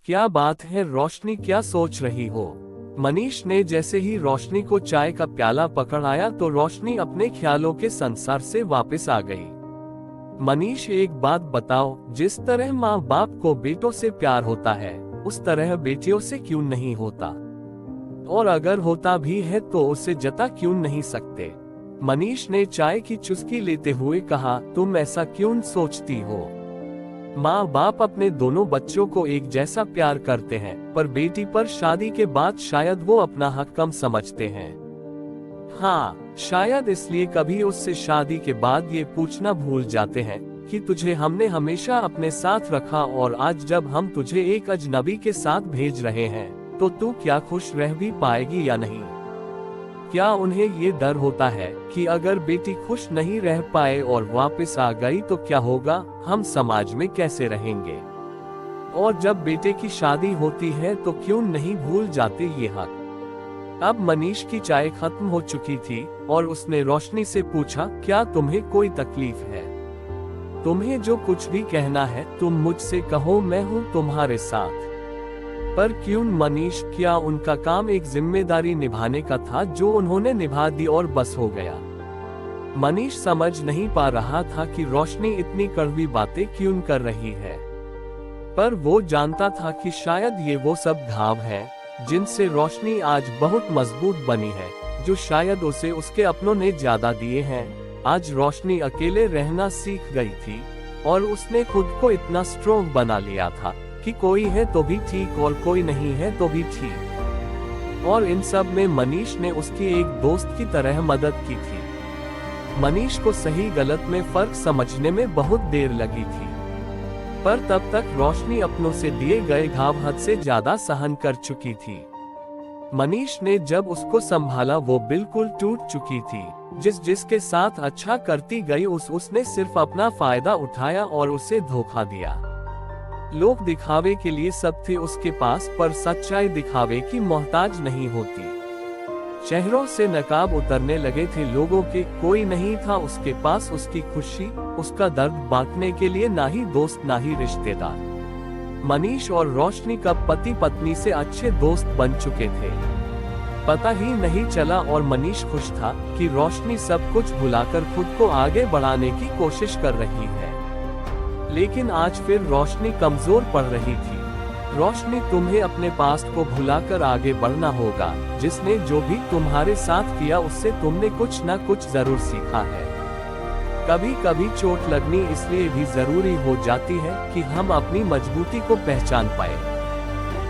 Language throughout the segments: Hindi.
क्या बात है रोशनी, क्या सोच रही हो? मनीष ने जैसे ही रोशनी को चाय का प्याला पकड़ाया तो रोशनी अपने ख्यालों के संसार से वापस आ गई। मनीष, एक बात बताओ, जिस तरह माँ बाप को बेटों से प्यार होता है उस तरह बेटियों से क्यों नहीं होता? और अगर होता भी है तो उसे जता क्यों नहीं सकते? मनीष ने चाय की चुस्की लेते हुए कहा, तुम ऐसा क्यों सोचती हो? माँ बाप अपने दोनों बच्चों को एक जैसा प्यार करते हैं, पर बेटी पर शादी के बाद शायद वो अपना हक कम समझते हैं। हाँ, शायद इसलिए कभी उससे शादी के बाद ये पूछना भूल जाते हैं कि तुझे हमने हमेशा अपने साथ रखा और आज जब हम तुझे एक अजनबी के साथ भेज रहे हैं तो तू क्या खुश रह भी पाएगी या नहीं? क्या उन्हें ये डर होता है कि अगर बेटी खुश नहीं रह पाए और वापस आ गई तो क्या होगा, हम समाज में कैसे रहेंगे? और जब बेटे की शादी होती है तो क्यों नहीं भूल जाते ये हक? अब मनीष की चाय खत्म हो चुकी थी और उसने रोशनी से पूछा, क्या तुम्हें कोई तकलीफ है? तुम्हें जो कुछ भी कहना है तुम मुझसे कहो, मैं हूँ तुम्हारे साथ। पर क्यों मनीष, क्या उनका काम एक जिम्मेदारी निभाने का था जो उन्होंने निभा दी और बस हो गया? मनीष समझ नहीं पा रहा था कि रोशनी इतनी कड़वी बातें क्यों कर रही है, पर वो जानता था कि शायद ये वो सब घाव हैं जिनसे रोशनी आज बहुत मजबूत बनी है, जो शायद उसे उसके अपनों ने ज्यादा दिए हैं। आज रोशनी अकेले रहना सीख गई थी और उसने खुद को इतना स्ट्रॉन्ग बना लिया था कि कोई है तो भी ठीक और कोई नहीं है तो भी ठीक। और इन सब में मनीष ने उसकी एक दोस्त की तरह मदद की थी। मनीष को सही गलत में फर्क समझने में बहुत देर लगी थी, पर तब तक रोशनी अपनों से दिए गए घाव हद से ज्यादा सहन कर चुकी थी। मनीष ने जब उसको संभाला वो बिल्कुल टूट चुकी थी। जिसके साथ अच्छा करती गई उसने सिर्फ अपना फायदा उठाया और उसे धोखा दिया। लोग दिखावे के लिए सब थे उसके पास, पर सच्चाई दिखावे की मोहताज नहीं होती। चेहरों से नकाब उतरने लगे थे लोगों के, कोई नहीं था उसके पास उसकी खुशी, उसका दर्द बांटने के लिए, ना ही दोस्त ना ही रिश्तेदार। मनीष और रोशनी कब पति पत्नी से अच्छे दोस्त बन चुके थे, पता ही नहीं चला। और मनीष खुश था कि रोशनी सब कुछ भुलाकर खुद को आगे बढ़ाने की कोशिश कर रही है। लेकिन आज फिर रोशनी कमजोर पड़ रही थी। रोशनी, तुम्हें अपने पास्ट को भुलाकर आगे बढ़ना होगा। जिसने जो भी तुम्हारे साथ किया उससे तुमने कुछ न कुछ जरूर सीखा है। कभी कभी चोट लगनी इसलिए भी जरूरी हो जाती है कि हम अपनी मजबूती को पहचान पाए।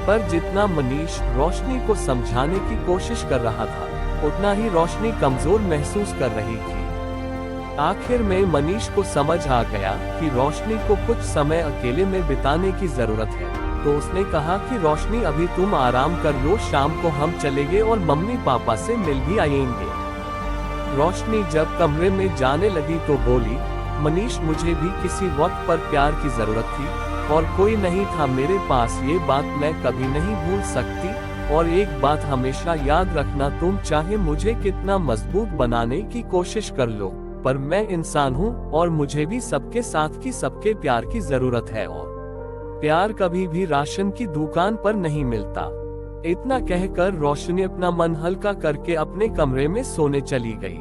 पर जितना मनीष रोशनी को समझाने की कोशिश कर रहा था, उतना ही रोशनी कमजोर महसूस कर रही थी। आखिर में मनीष को समझ आ गया कि रोशनी को कुछ समय अकेले में बिताने की जरूरत है, तो उसने कहा कि रोशनी, अभी तुम आराम कर लो, शाम को हम चलेंगे और मम्मी पापा से मिल भी आएंगे। रोशनी जब कमरे में जाने लगी तो बोली, मनीष, मुझे भी किसी वक्त पर प्यार की जरूरत थी और कोई नहीं था मेरे पास। ये बात मैं कभी नहीं भूल सकती। और एक बात हमेशा याद रखना, तुम चाहे मुझे कितना मजबूत बनाने की कोशिश कर लो, पर मैं इंसान हूँ और मुझे भी सबके साथ की सबके प्यार की जरूरत है। और प्यार कभी भी राशन की दुकान पर नहीं मिलता। इतना कहकर रोशनी अपना मन हल्का करके अपने कमरे में सोने चली गई।